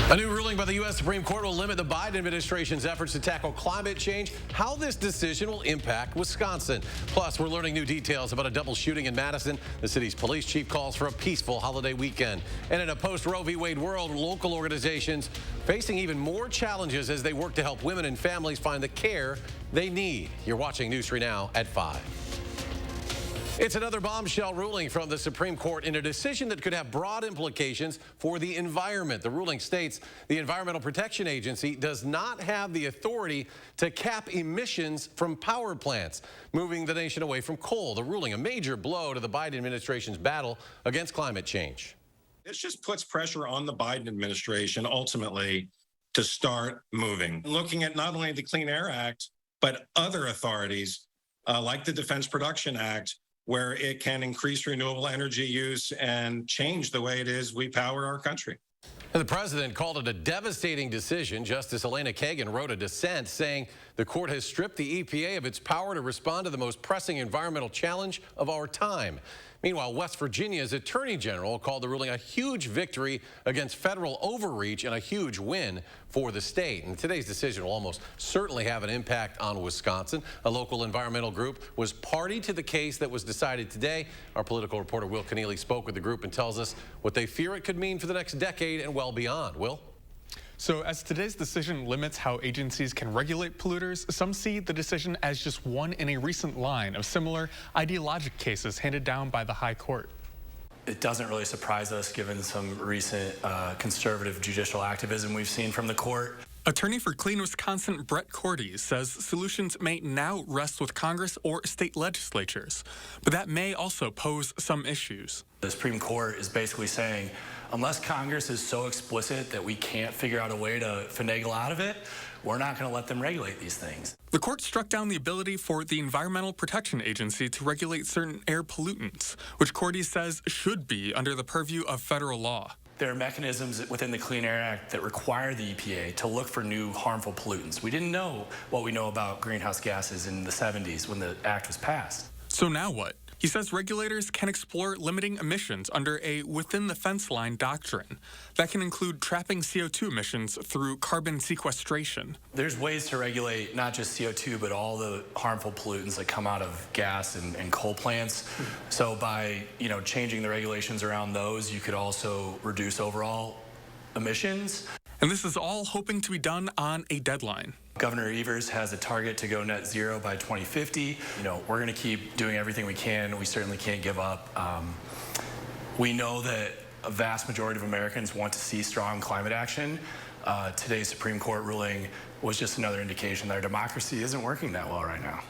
A new ruling by the U.S. Supreme Court will limit the Biden administration's efforts to tackle climate change. How this decision will impact Wisconsin. Plus, we're learning new details about a double shooting in Madison. The city's police chief calls for a peaceful holiday weekend. And in a post-Roe v. Wade world, local organizations facing even more challenges as they work to help women and families find the care they need. You're watching News 3 Now at 5. It's another bombshell ruling from the Supreme Court in a decision that could have broad implications for the environment. The ruling states the Environmental Protection Agency does not have the authority to cap emissions from power plants, moving the nation away from coal. The ruling, a major blow to the Biden administration's battle against climate change. This just puts pressure on the Biden administration ultimately to start moving. Looking at not only the Clean Air Act, but other authorities like the Defense Production Act, where it can increase renewable energy use and change the way it is we power our country. And the president called it a devastating decision. Justice Elena Kagan wrote a dissent saying the court has stripped the EPA of its power to respond to the most pressing environmental challenge of our time. Meanwhile, West Virginia's attorney general called the ruling a huge victory against federal overreach and a huge win for the state. And today's decision will almost certainly have an impact on Wisconsin. A local environmental group was party to the case that was decided today. Our political reporter Will Keneally spoke with the group and tells us what they fear it could mean for the next decade and well beyond. Will? So as today's decision limits how agencies can regulate polluters, some see the decision as just one in a recent line of similar ideologic cases handed down by the High Court. It doesn't really surprise us given some recent conservative judicial activism we've seen from the court. Attorney for Clean Wisconsin Brett Cordy says solutions may now rest with Congress or state legislatures, but that may also pose some issues. The Supreme Court is basically saying, unless Congress is so explicit that we can't figure out a way to finagle out of it, we're not going to let them regulate these things. The court struck down the ability for the Environmental Protection Agency to regulate certain air pollutants, which Cordy says should be under the purview of federal law. There are mechanisms within the Clean Air Act that require the EPA to look for new harmful pollutants. We didn't know what we know about greenhouse gases in the 70s when the act was passed. So now what? He says regulators can explore limiting emissions under a within-the-fence-line doctrine. That can include trapping CO2 emissions through carbon sequestration. There's ways to regulate not just CO2, but all the harmful pollutants that come out of gas and coal plants. So by changing the regulations around those, you could also reduce overall emissions. And this is all hoping to be done on a deadline. Governor Evers has a target to go net zero by 2050. We're going to keep doing everything we can. We certainly can't give up. We know that a vast majority of Americans want to see strong climate action. Today's Supreme Court ruling was just another indication that our democracy isn't working that well right now.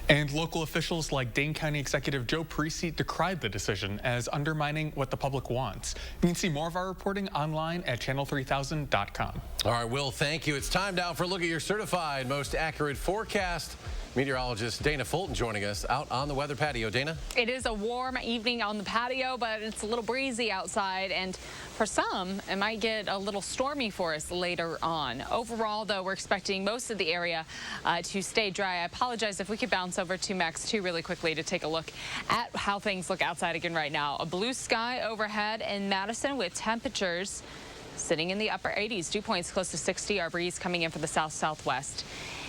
And local officials like Dane County Executive Joe Parisi decried the decision as undermining what the public wants. You can see more of our reporting online at channel3000.com. All right, Will, thank you. It's time now for a look at your certified most accurate forecast. Meteorologist Dana Fulton joining us out on the weather patio. Dana? It is a warm evening on the patio, but it's a little breezy outside, and for some, it might get a little stormy for us later on. Overall, though, we're expecting most of the area to stay dry. I apologize if we could bounce over to Max 2 really quickly to take a look at how things look outside again right now. A blue sky overhead in Madison with temperatures sitting in the upper 80s. Dew points close to 60. Our breeze coming in from the south-southwest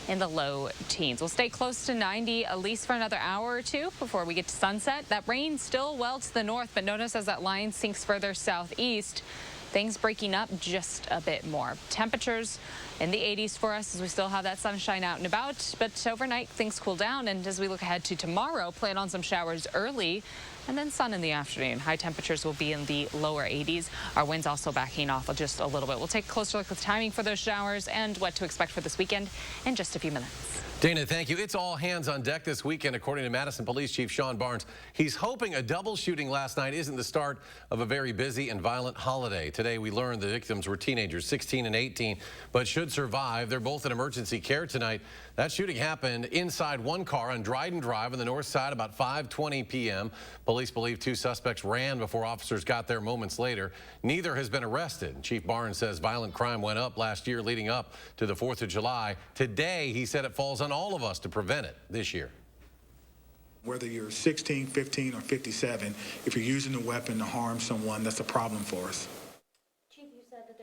in the low teens. We'll stay close to 90 at least for another hour or two before we get to sunset. That rain still well to the north, but notice as that line sinks further southeast, things breaking up just a bit more. Temperatures in the 80s for us as we still have that sunshine out and about, but overnight things cool down, and as we look ahead to tomorrow, plan on some showers early and then sun in the afternoon. High temperatures will be in the lower 80s. Our winds also backing off just a little bit. We'll take a closer look with timing for those showers and what to expect for this weekend in just a few minutes. Dana, thank you. It's all hands on deck this weekend, according to Madison Police Chief Sean Barnes. He's hoping a double shooting last night isn't the start of a very busy and violent holiday. Today, we learned the victims were teenagers, 16 and 18, but should survive. They're both in emergency care tonight. That shooting happened inside one car on Dryden Drive on the north side about 5:20 p.m. Police believe two suspects ran before officers got there moments later. Neither has been arrested. Chief Barnes says violent crime went up last year leading up to the 4th of July. Today, he said it falls on all of us to prevent it this year. Whether you're 16, 15, or 57, if you're using a weapon to harm someone, that's a problem for us. Chief, you said that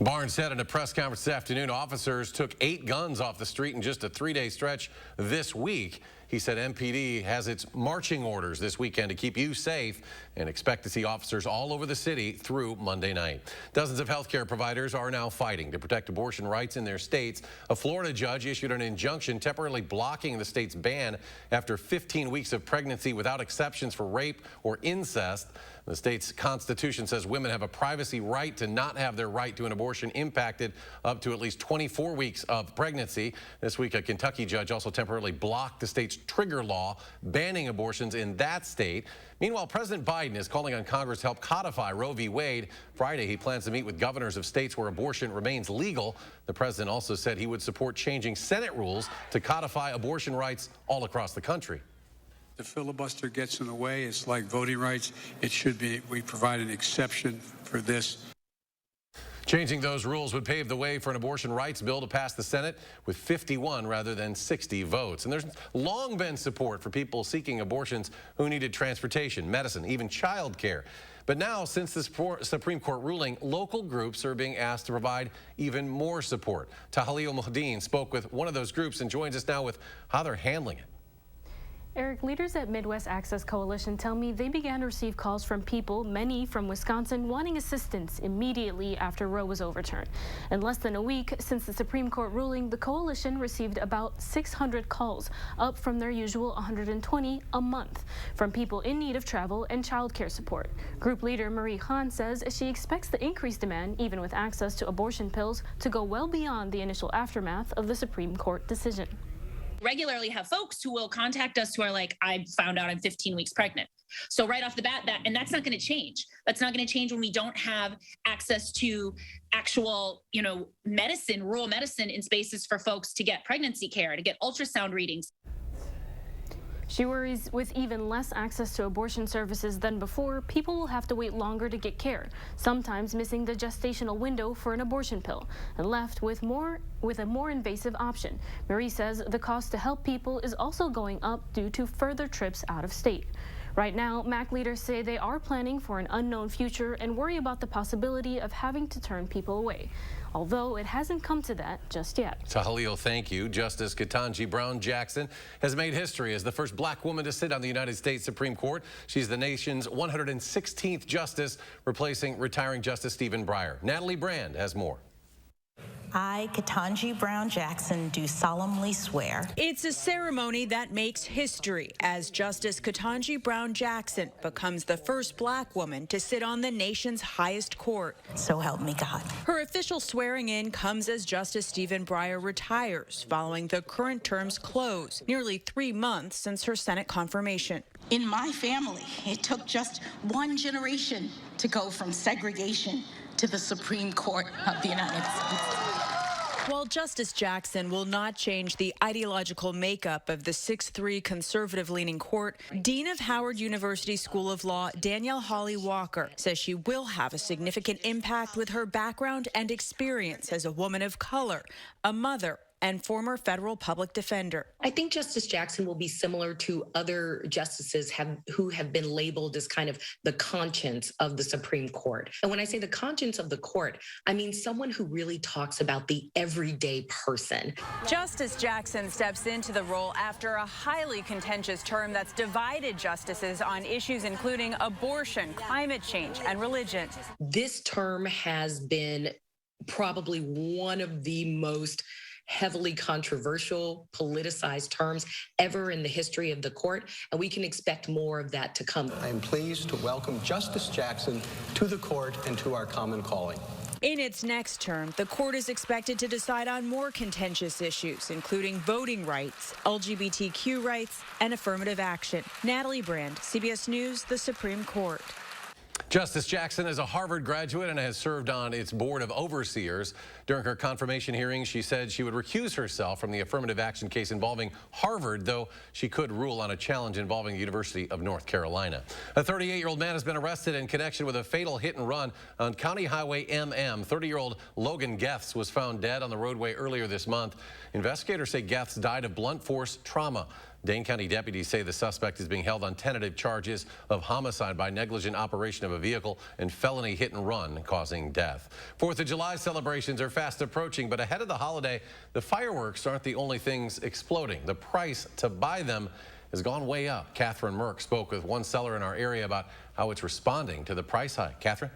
Barnes said in a press conference this afternoon, officers took 8 guns off the street in just a 3-day stretch this week. He said MPD has its marching orders this weekend to keep you safe and expect to see officers all over the city through Monday night. Dozens of healthcare providers are now fighting to protect abortion rights in their states. A Florida judge issued an injunction temporarily blocking the state's ban after 15 weeks of pregnancy without exceptions for rape or incest. The state's constitution says women have a privacy right to not have their right to an abortion impacted up to at least 24 weeks of pregnancy. This week, a Kentucky judge also temporarily blocked the state's trigger law banning abortions in that state. Meanwhile, President Biden is calling on Congress to help codify Roe v. Wade. Friday, he plans to meet with governors of states where abortion remains legal. The president also said he would support changing Senate rules to codify abortion rights all across the country. The filibuster gets in the way. It's like voting rights. It should be. We provide an exception for this. Changing those rules would pave the way for an abortion rights bill to pass the Senate with 51 rather than 60 votes. And there's long been support for people seeking abortions who needed transportation, medicine, even child care. But now, since this Supreme Court ruling, local groups are being asked to provide even more support. Tahalil Muhdin spoke with one of those groups and joins us now with how they're handling it. Eric, leaders at Midwest Access Coalition tell me they began to receive calls from people, many from Wisconsin, wanting assistance immediately after Roe was overturned. In less than a week since the Supreme Court ruling, the coalition received about 600 calls, up from their usual 120 a month, from people in need of travel and child care support. Group leader Marie Khan says she expects the increased demand, even with access to abortion pills, to go well beyond the initial aftermath of the Supreme Court decision. Regularly have folks who will contact us who are like, I found out I'm 15 weeks pregnant. So right off the bat, that's not going to change. That's not going to change when we don't have access to actual, medicine, rural medicine in spaces for folks to get pregnancy care, to get ultrasound readings. She worries with even less access to abortion services than before, people will have to wait longer to get care, sometimes missing the gestational window for an abortion pill, and left with a more invasive option. Marie says the cost to help people is also going up due to further trips out of state. Right now, MAC leaders say they are planning for an unknown future and worry about the possibility of having to turn people away, although it hasn't come to that just yet. Tahalil, thank you. Justice Ketanji Brown Jackson has made history as the first black woman to sit on the United States Supreme Court. She's the nation's 116th justice, replacing retiring Justice Stephen Breyer. Natalie Brand has more. I, Ketanji Brown Jackson, do solemnly swear. It's a ceremony that makes history as Justice Ketanji Brown Jackson becomes the first black woman to sit on the nation's highest court. So help me God. Her official swearing in comes as Justice Stephen Breyer retires following the current term's close, nearly 3 months since her Senate confirmation. In my family, it took just one generation to go from segregation to the Supreme Court of the United States. While Justice Jackson will not change the ideological makeup of the 6'3" conservative-leaning court, Dean of Howard University School of Law Danielle Hawley Walker says she will have a significant impact with her background and experience as a woman of color, a mother, and former federal public defender. I think Justice Jackson will be similar to other justices who have been labeled as kind of the conscience of the Supreme Court. And when I say the conscience of the court, I mean someone who really talks about the everyday person. Justice Jackson steps into the role after a highly contentious term that's divided justices on issues including abortion, climate change, and religion. This term has been probably one of the most heavily controversial, politicized terms ever in the history of the court, and we can expect more of that to come. I am pleased to welcome Justice Jackson to the court and to our common calling. In its next term, the court is expected to decide on more contentious issues, including voting rights, LGBTQ rights, and affirmative action. Natalie Brand, CBS News, the Supreme Court. Justice Jackson is a Harvard graduate and has served on its board of overseers. During her confirmation hearing, she said she would recuse herself from the affirmative action case involving Harvard, though she could rule on a challenge involving the University of North Carolina. A 38-year-old man has been arrested in connection with a fatal hit and run on County Highway MM. 30-year-old Logan GUETHS was found dead on the roadway earlier this month. Investigators say GUETHS died of blunt force trauma. Dane County deputies say the suspect is being held on tentative charges of homicide by negligent operation of a vehicle and felony hit and run causing death. 4th of July celebrations are fast approaching, but ahead of the holiday, the fireworks aren't the only things exploding. The price to buy them has gone way up. Catherine Merck spoke with one seller in our area about how it's responding to the price hike. Catherine?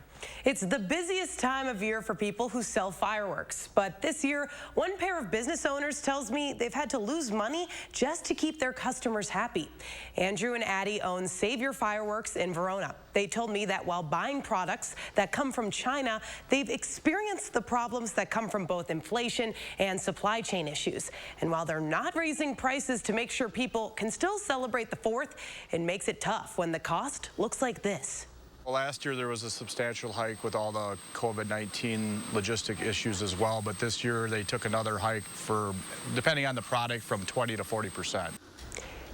It's the busiest time of year for people who sell fireworks. But this year, one pair of business owners tells me they've had to lose money just to keep their customers happy. Andrew and Addie own Savior Fireworks in Verona. They told me that while buying products that come from China, they've experienced the problems that come from both inflation and supply chain issues. And while they're not raising prices to make sure people can still celebrate the 4th, it makes it tough when the cost looks like this. Well, last year there was a substantial hike with all the COVID-19 logistic issues as well, but this year they took another hike for, depending on the product, from 20 to 40%.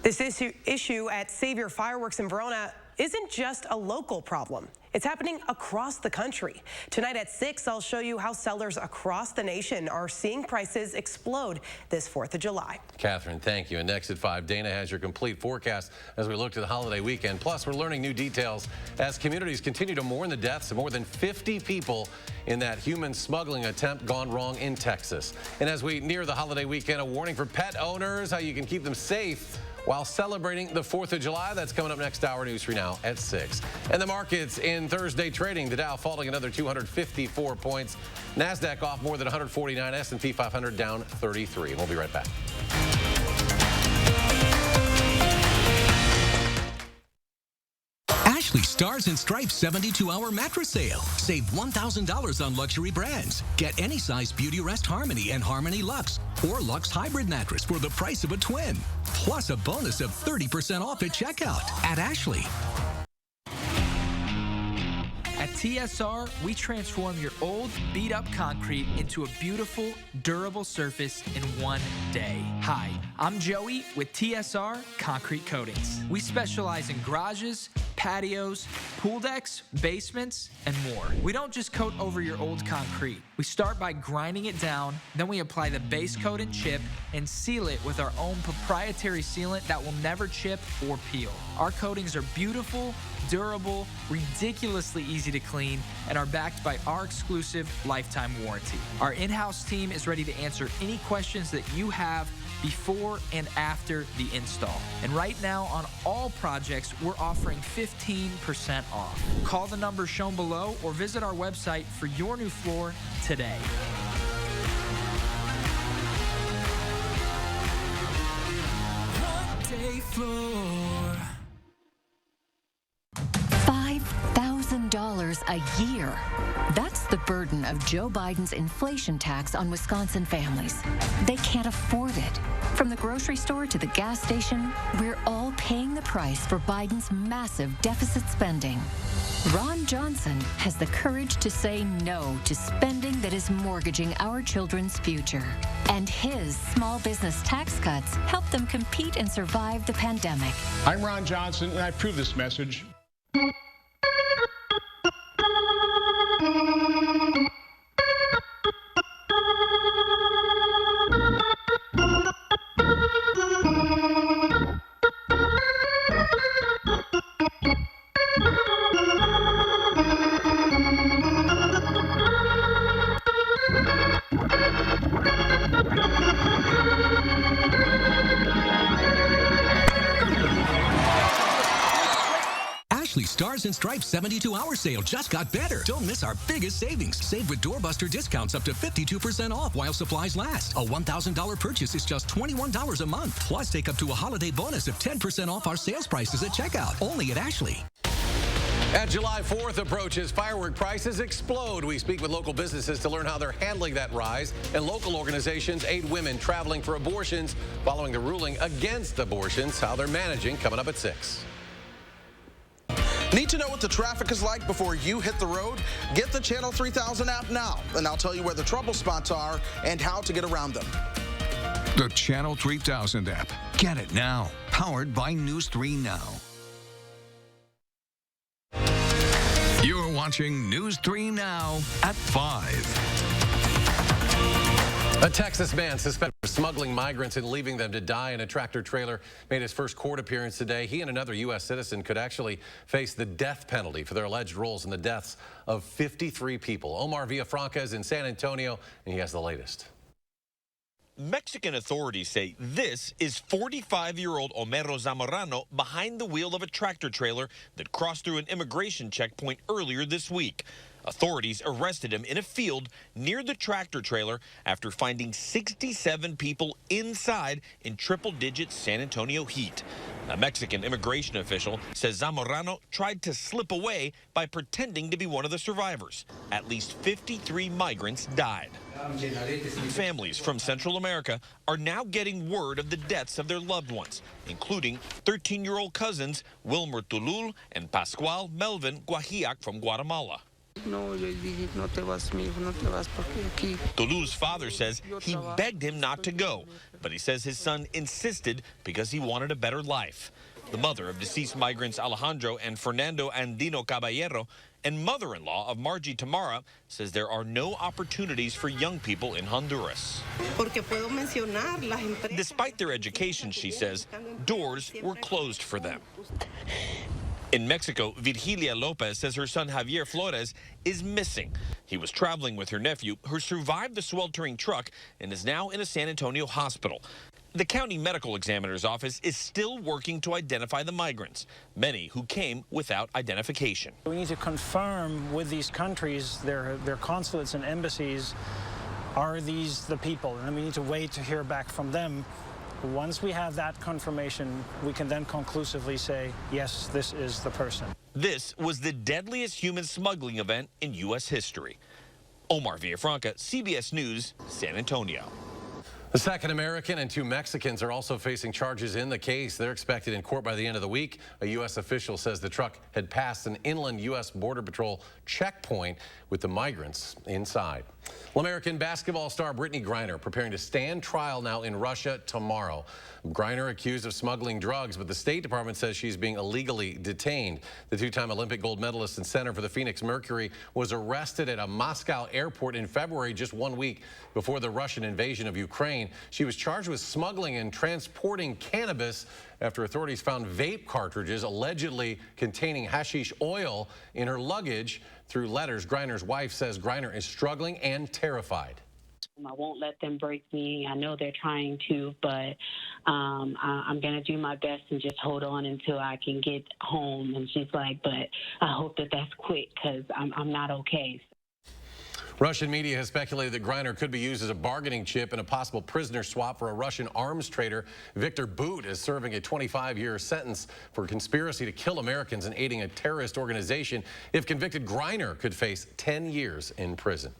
This issue at Savior Fireworks in Verona isn't just a local problem. It's happening across the country. Tonight at 6, I'll show you how sellers across the nation are seeing prices explode this 4th of July. Catherine, thank you. And next at 5, Dana has your complete forecast as we look to the holiday weekend. Plus, we're learning new details as communities continue to mourn the deaths of more than 50 people in that human smuggling attempt gone wrong in Texas. And as we near the holiday weekend, a warning for pet owners, how you can keep them safe while celebrating the 4th of July. That's coming up next hour. News 3 Now at 6. And the markets in Thursday trading. The Dow falling another 254 points. NASDAQ off more than 149. S&P 500 down 33. And we'll be right back. Ashley Stars and Stripes 72-hour mattress sale. Save $1,000 on luxury brands. Get any size Beautyrest Harmony and Harmony Luxe or Luxe Hybrid mattress for the price of a twin. Plus a bonus of 30% off at checkout at Ashley. At TSR, we transform your old, beat-up concrete into a beautiful, durable surface in one day. Hi, I'm Joey with TSR Concrete Coatings. We specialize in garages, patios, pool decks, basements, and more. We don't just coat over your old concrete. We start by grinding it down, then we apply the base coat and chip and seal it with our own proprietary sealant that will never chip or peel. Our coatings are beautiful, durable, ridiculously easy to clean, and are backed by our exclusive lifetime warranty. Our in-house team is ready to answer any questions that you have before and after the install. And right now on all projects, we're offering 15% off. Call the number shown below or visit our website for your new floor today. One-day floor. $5,000 a year. That's the burden of Joe Biden's inflation tax on Wisconsin families. They can't afford it. From the grocery store to the gas station, we're all paying the price for Biden's massive deficit spending. Ron Johnson has the courage to say no to spending that is mortgaging our children's future. And his small business tax cuts help them compete and survive the pandemic. I'm Ron Johnson, and I approve this message. Stars and Stripes 72-hour sale just got better. Don't miss our biggest savings. Save with doorbuster discounts up to 52% off while supplies last. A $1,000 purchase is just $21 a month. Plus, take up to a holiday bonus of 10% off our sales prices at checkout. Only at Ashley. As July 4th approaches, firework prices explode. We speak with local businesses to learn how they're handling that rise, and local organizations aid women traveling for abortions following the ruling against abortions, how they're managing, coming up at 6. Need to know what the traffic is like before you hit the road? Get the Channel 3000 app now, and I'll tell you where the trouble spots are and how to get around them. The Channel 3000 app. Get it now. Powered by News 3 Now. You're watching News 3 Now at 5. A Texas man suspected of smuggling migrants and leaving them to die in a tractor trailer made his first court appearance today. He and another U.S. citizen could actually face the death penalty for their alleged roles in the deaths of 53 people. Omar Villafranca is in San Antonio, and he has the latest. Mexican authorities say this is 45-year-old Homero Zamorano behind the wheel of a tractor trailer that crossed through an immigration checkpoint earlier this week. Authorities arrested him in a field near the tractor trailer after finding 67 people inside in triple-digit San Antonio heat. A Mexican immigration official says Zamorano tried to slip away by pretending to be one of the survivors. At least 53 migrants died. Families from Central America are now getting word of the deaths of their loved ones, including 13-year-old cousins Wilmer Tulul and Pascual Melvin Guajiac from Guatemala. Tulul's father says he begged him not to go, but he says his son insisted because he wanted a better life. The mother of deceased migrants Alejandro and Fernando Andino Caballero and mother-in-law of Margie Tamara says there are no opportunities for young people in Honduras. Despite their education, she says, doors were closed for them. In Mexico, Virgilia Lopez says her son Javier Flores is missing. He was traveling with her nephew, who survived the sweltering truck and is now in a San Antonio hospital. The county medical examiner's office is still working to identify the migrants, many who came without identification. We need to confirm with these countries, their consulates and embassies, are these the people? And we need to wait to hear back from them. Once we have that confirmation, we can then conclusively say, yes, this is the person. This was the deadliest human smuggling event in U.S. history. Omar Villafranca, CBS News, San Antonio. The second American and two Mexicans are also facing charges in the case. They're expected in court by the end of the week. A U.S. official says the truck had passed an inland U.S. Border Patrol checkpoint with the migrants inside. Well, American basketball star Brittany Griner preparing to stand trial now in Russia tomorrow. Griner accused of smuggling drugs, but the State Department says she's being illegally detained. The two-time Olympic gold medalist and center for the Phoenix Mercury was arrested at a Moscow airport in February, just 1 week before the Russian invasion of Ukraine. She was charged with smuggling and transporting cannabis after authorities found vape cartridges allegedly containing hashish oil in her luggage. Through letters, Griner's wife says Griner is struggling and terrified. I won't let them break me. I know they're trying to, but I'm going to do my best and just hold on until I can get home. And she's like, but I hope that that's quick because I'm not okay. Russian media has speculated that Griner could be used as a bargaining chip in a possible prisoner swap for a Russian arms trader. Victor Bout is serving a 25-year sentence for conspiracy to kill Americans and aiding a terrorist organization. If convicted, Griner could face 10 years in prison.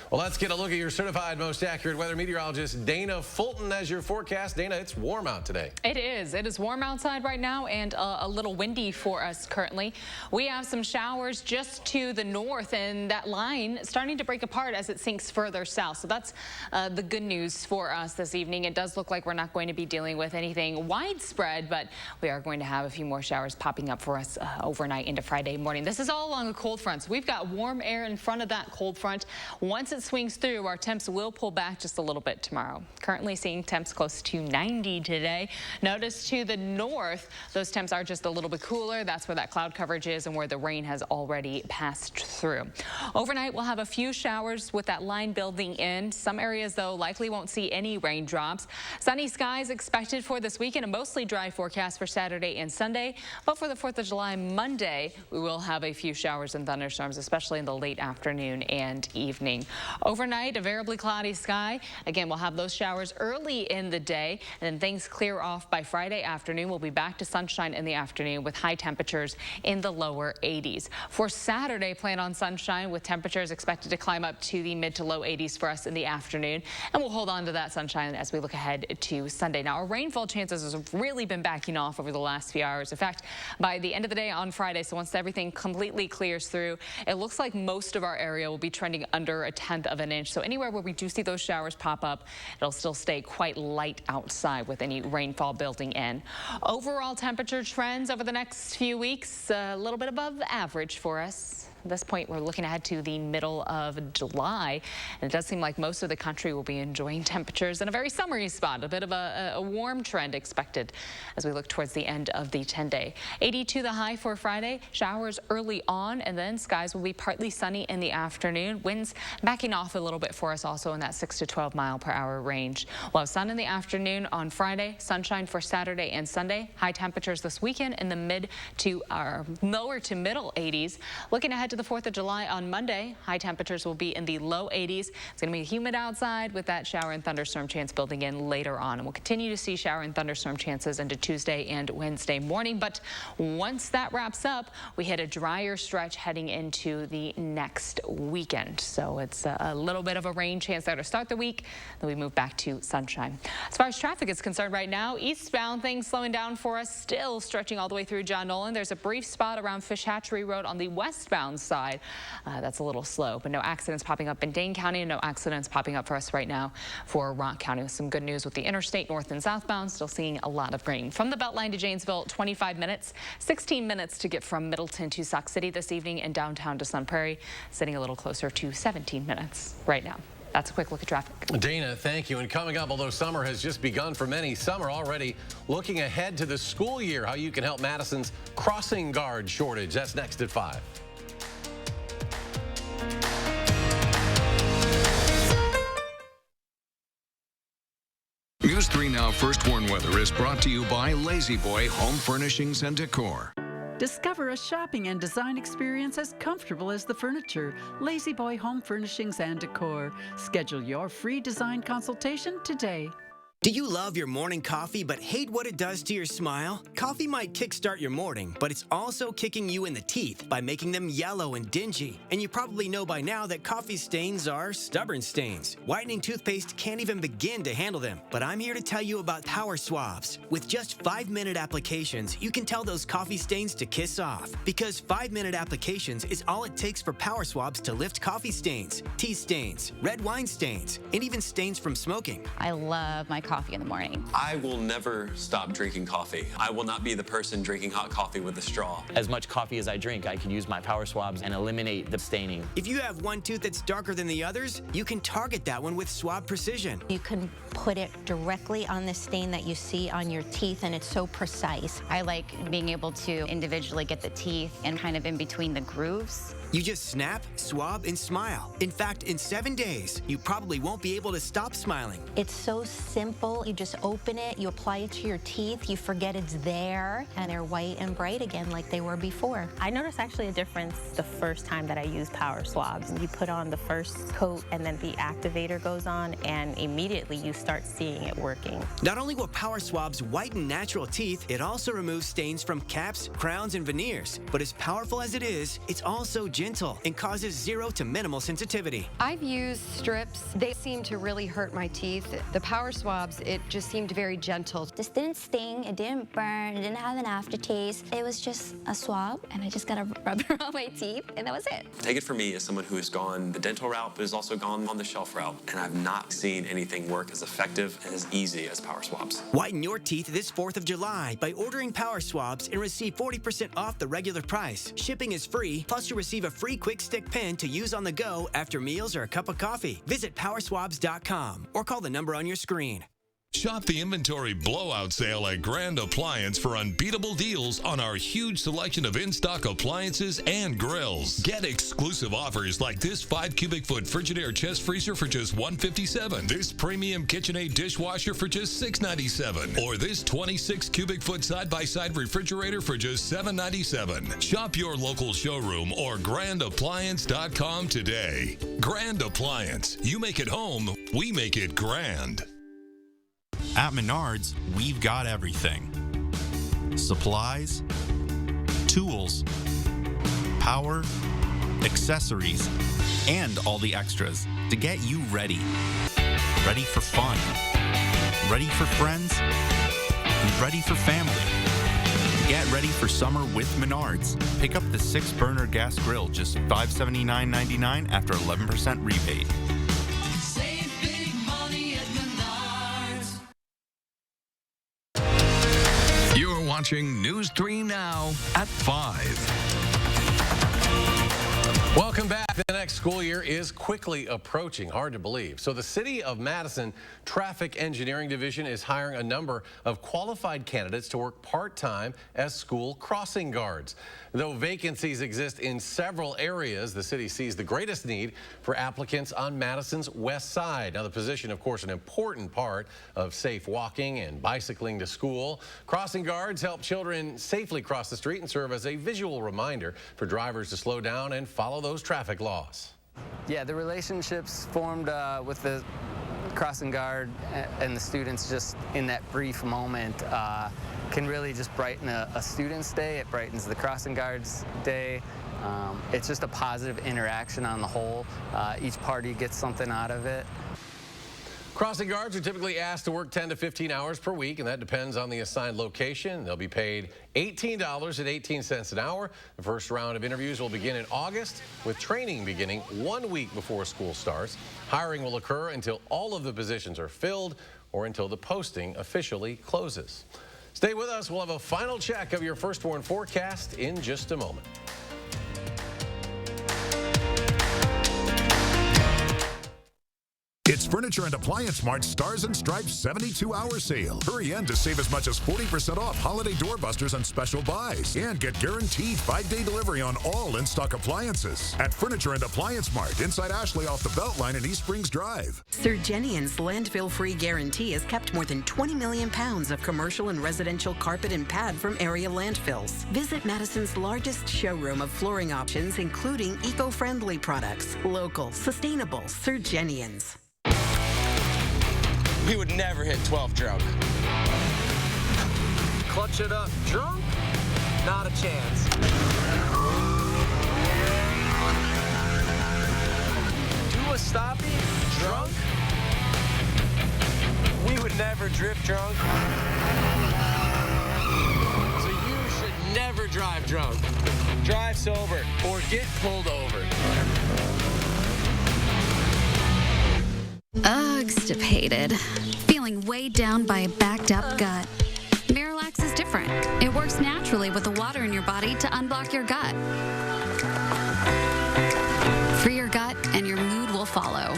Well, let's get a look at your certified most accurate weather meteorologist, Dana Fulton, as your forecast. Dana, it's warm out today. It is. It is warm outside right now and a little windy for us currently. We have some showers just to the north, and that line starting to break apart as it sinks further south. So that's the good news for us this evening. It does look like we're not going to be dealing with anything widespread, but we are going to have a few more showers popping up for us overnight into Friday morning. This is all along the cold front. So we've got warm air in front of that cold front. Once it swings through, our temps will pull back just a little bit tomorrow. Currently seeing temps close to 90 today. Notice to the north, those temps are just a little bit cooler. That's where that cloud coverage is and where the rain has already passed through. Overnight, we'll have a few showers with that line building in. Some areas, though, likely won't see any raindrops. Sunny skies expected for this weekend. A mostly dry forecast for Saturday and Sunday. But for the 4th of July, Monday, we will have a few showers and thunderstorms, especially in the late afternoon and evening. Overnight, a variably cloudy sky. Again, we'll have those showers early in the day, and then things clear off by Friday afternoon. We'll be back to sunshine in the afternoon with high temperatures in the lower 80s. For Saturday, plan on sunshine with temperatures expected to climb up to the mid to low 80s for us in the afternoon, and we'll hold on to that sunshine as we look ahead to Sunday. Now, our rainfall chances have really been backing off over the last few hours. In fact, by the end of the day on Friday, so once everything completely clears through, it looks like most of our area will be trending under a 1/10 of an inch. So anywhere where we do see those showers pop up, it'll still stay quite light outside with any rainfall building in. Overall temperature trends over the next few weeks, a little bit above average for us. At this point, we're looking ahead to the middle of July, and it does seem like most of the country will be enjoying temperatures in a very summery spot. A bit of a warm trend expected as we look towards the end of the 10-day. 82 the high for Friday. Showers early on, and then skies will be partly sunny in the afternoon. Winds backing off a little bit for us also in that 6 to 12 mile per hour range. We'll have sun in the afternoon on Friday, sunshine for Saturday and Sunday. High temperatures this weekend in the mid to lower to middle 80s. Looking ahead to the 4th of July on Monday, high temperatures will be in the low 80s. It's going to be humid outside with that shower and thunderstorm chance building in later on. And we'll continue to see shower and thunderstorm chances into Tuesday and Wednesday morning. But once that wraps up, we hit a drier stretch heading into the next weekend. So it's a little bit of a rain chance there to start the week. Then we move back to sunshine. As far as traffic is concerned right now, eastbound things slowing down for us, still stretching all the way through John Nolan. There's a brief spot around Fish Hatchery Road on the westbound side. That's a little slow, but no accidents popping up in Dane County and no accidents popping up for us right now for Rock County. Some good news with the interstate north and southbound, still seeing a lot of rain. From the Beltline to Janesville, 25 minutes, 16 minutes to get from Middleton to Sauk City this evening, and downtown to Sun Prairie, sitting a little closer to 17 minutes right now. That's a quick look at traffic. Dana, thank you. And coming up, although summer has just begun for many, some are already looking ahead to the school year, how you can help Madison's crossing guard shortage. That's next at 5. News 3 Now First Warn Weather is brought to you by Lazy Boy Home Furnishings and Decor. Discover a shopping and design experience as comfortable as the furniture. Lazy Boy Home Furnishings and Decor. Schedule your free design consultation today. Do you love your morning coffee but hate what it does to your smile? Coffee might kickstart your morning, but it's also kicking you in the teeth by making them yellow and dingy. And you probably know by now that coffee stains are stubborn stains. Whitening toothpaste can't even begin to handle them. But I'm here to tell you about Power Swabs. With just 5-minute applications, you can tell those coffee stains to kiss off. Because 5-minute applications is all it takes for Power Swabs to lift coffee stains, tea stains, red wine stains, and even stains from smoking. I love my coffee in the morning. I will never stop drinking coffee. I will not be the person drinking hot coffee with a straw. As much coffee as I drink, I can use my Power Swabs and eliminate the staining. If you have one tooth that's darker than the others, you can target that one with Swab Precision. You can put it directly on the stain that you see on your teeth, and it's so precise. I like being able to individually get the teeth and kind of in between the grooves. You just snap, swab, and smile. In fact, in 7 days, you probably won't be able to stop smiling. It's so simple. You just open it, you apply it to your teeth, you forget it's there, and they're white and bright again like they were before. I noticed actually a difference the first time that I used Power Swabs. You put on the first coat and then the activator goes on, and immediately you start seeing it working. Not only will Power Swabs whiten natural teeth, it also removes stains from caps, crowns, and veneers. But as powerful as it is, it's also gentle and causes 0 to minimal sensitivity. I've used strips. They seem to really hurt my teeth. The Power Swabs, it just seemed very gentle. This didn't sting, it didn't burn, it didn't have an aftertaste. It was just a swab, and I just got to rub it on my teeth, and that was it. Take it from me as someone who has gone the dental route, but has also gone on the shelf route, and I've not seen anything work as effective and as easy as Power Swabs. Whiten your teeth this 4th of July by ordering Power Swabs and receive 40% off the regular price. Shipping is free, plus you receive a free quick stick pen to use on the go after meals or a cup of coffee. Visit powerswabs.com or call the number on your screen. Shop the inventory blowout sale at Grand Appliance for unbeatable deals on our huge selection of in-stock appliances and grills. Get exclusive offers like this 5 cubic foot Frigidaire chest freezer for just $157, this premium KitchenAid dishwasher for just $697, or this 26 cubic foot side-by-side refrigerator for just $797. Shop your local showroom or grandappliance.com today. Grand Appliance. You make it home, we make it grand. At Menards, we've got everything. Supplies, tools, power, accessories, and all the extras to get you ready. Ready for fun, ready for friends, and ready for family. Get ready for summer with Menards. Pick up the 6-burner gas grill, just $579.99 after 11% rebate. You're watching News 3 Now at 5. Welcome back. The next school year is quickly approaching. Hard to believe. So the City of Madison Traffic Engineering Division is hiring a number of qualified candidates to work part-time as school crossing guards. Though vacancies exist in several areas, the city sees the greatest need for applicants on Madison's west side. Now, the position, of course, an important part of safe walking and bicycling to school. Crossing guards help children safely cross the street and serve as a visual reminder for drivers to slow down and follow those traffic laws. Yeah, the relationships formed with the crossing guard and the students just in that brief moment can really just brighten a student's day. It brightens the crossing guard's day. It's just a positive interaction on the whole. Each party gets something out of it. Crossing guards are typically asked to work 10 to 15 hours per week, and that depends on the assigned location. They'll be paid $18.18 an hour. The first round of interviews will begin in August, with training beginning 1 week before school starts. Hiring will occur until all of the positions are filled or until the posting officially closes. Stay with us. We'll have a final check of your firstborn forecast in just a moment. It's Furniture and Appliance Mart's Stars and Stripes 72-hour sale. Hurry in to save as much as 40% off holiday doorbusters and special buys. And get guaranteed 5-day delivery on all in-stock appliances. At Furniture and Appliance Mart, inside Ashley off the Beltline in East Springs Drive. Surgenian's landfill-free guarantee has kept more than 20 million pounds of commercial and residential carpet and pad from area landfills. Visit Madison's largest showroom of flooring options, including eco-friendly products. Local, sustainable, Surgenian's. We would never hit 12 drunk. Clutch it up drunk? Not a chance. Do a stoppie drunk? We would never drift drunk. So you should never drive drunk. Drive sober or get pulled over. Ugh-stipated. Feeling weighed down by a backed up gut. Miralax is different. It works naturally with the water in your body to unblock your gut. Free your gut and your mood will follow.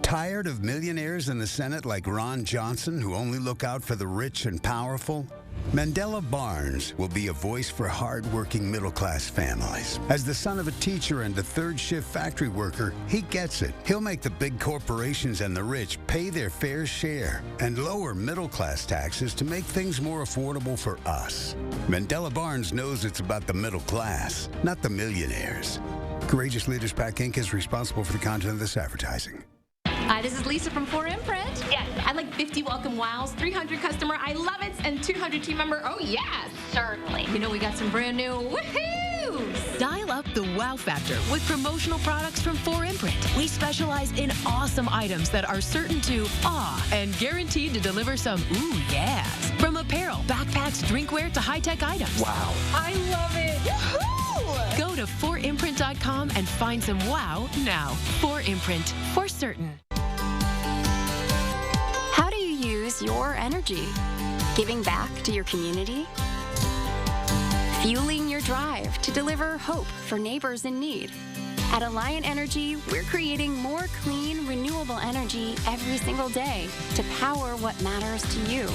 Tired of millionaires in the Senate like Ron Johnson who only look out for the rich and powerful? Mandela Barnes will be a voice for hard-working middle-class families. As the son of a teacher and a third-shift factory worker, he gets it. He'll make the big corporations and the rich pay their fair share and lower middle-class taxes to make things more affordable for us. Mandela Barnes knows it's about the middle class, not the millionaires. Courageous Leaders PAC Inc. is responsible for the content of this advertising. Hi, this is Lisa from 4Imprint. Yes. I'd like 50 welcome wows, 300 customer I love it, and 200 team member oh yes. Certainly. You know we got some brand new woohoos. Dial up the wow factor with promotional products from 4Imprint. We specialize in awesome items that are certain to awe and guaranteed to deliver some ooh yes. From apparel, backpacks, drinkware to high-tech items. Wow. I love it. Woohoo! Go to 4imprint.com and find some wow now. 4Imprint, for certain. How do you use your energy? Giving back to your community? Fueling your drive to deliver hope for neighbors in need? At Alliant Energy, we're creating more clean, renewable energy every single day to power what matters to you.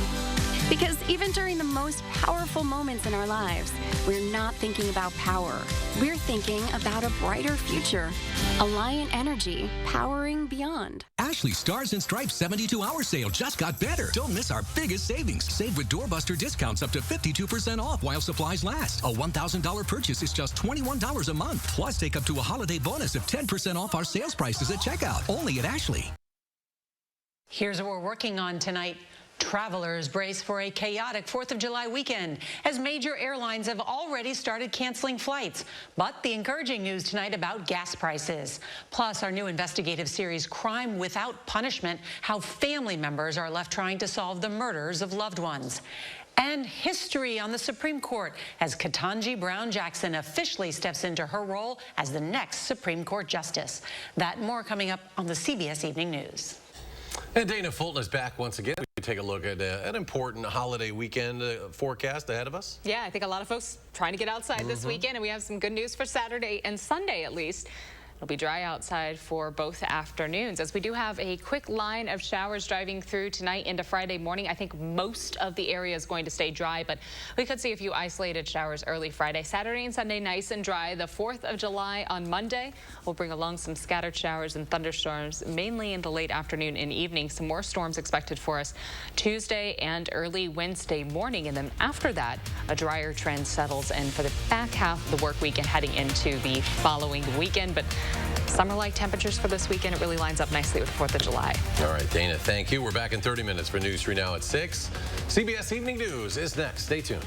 Because even during the most powerful moments in our lives, we're not thinking about power. We're thinking about a brighter future. Alliant Energy, powering beyond. Ashley Stars and Stripes 72-hour sale just got better. Don't miss our biggest savings. Save with doorbuster discounts up to 52% off while supplies last. A $1,000 purchase is just $21 a month. Plus, take up to a holiday bonus of 10% off our sales prices at checkout. Only at Ashley. Here's what we're working on tonight. Travelers brace for a chaotic 4th of July weekend as major airlines have already started canceling flights. But the encouraging news tonight about gas prices. Plus, our new investigative series, Crime Without Punishment, how family members are left trying to solve the murders of loved ones. And history on the Supreme Court as Ketanji Brown Jackson officially steps into her role as the next Supreme Court Justice. That and more coming up on the CBS Evening News. And Dana Fulton is back once again. We take a look at an important holiday weekend forecast ahead of us. Yeah, I think a lot of folks trying to get outside this weekend, and we have some good news for Saturday and Sunday at least. It'll be dry outside for both afternoons, as we do have a quick line of showers driving through tonight into Friday morning. I think most of the area is going to stay dry, but we could see a few isolated showers early Friday. Saturday and Sunday, nice and dry. The 4th of July on Monday will bring along some scattered showers and thunderstorms, mainly in the late afternoon and evening. Some more storms expected for us Tuesday and early Wednesday morning, and then after that, a drier trend settles in for the back half of the work week and heading into the following weekend. But summer-like temperatures for this weekend, it really lines up nicely with 4th of July. All right, Dana, thank you. We're back in 30 minutes for News 3 Now at 6. CBS Evening News is next. Stay tuned.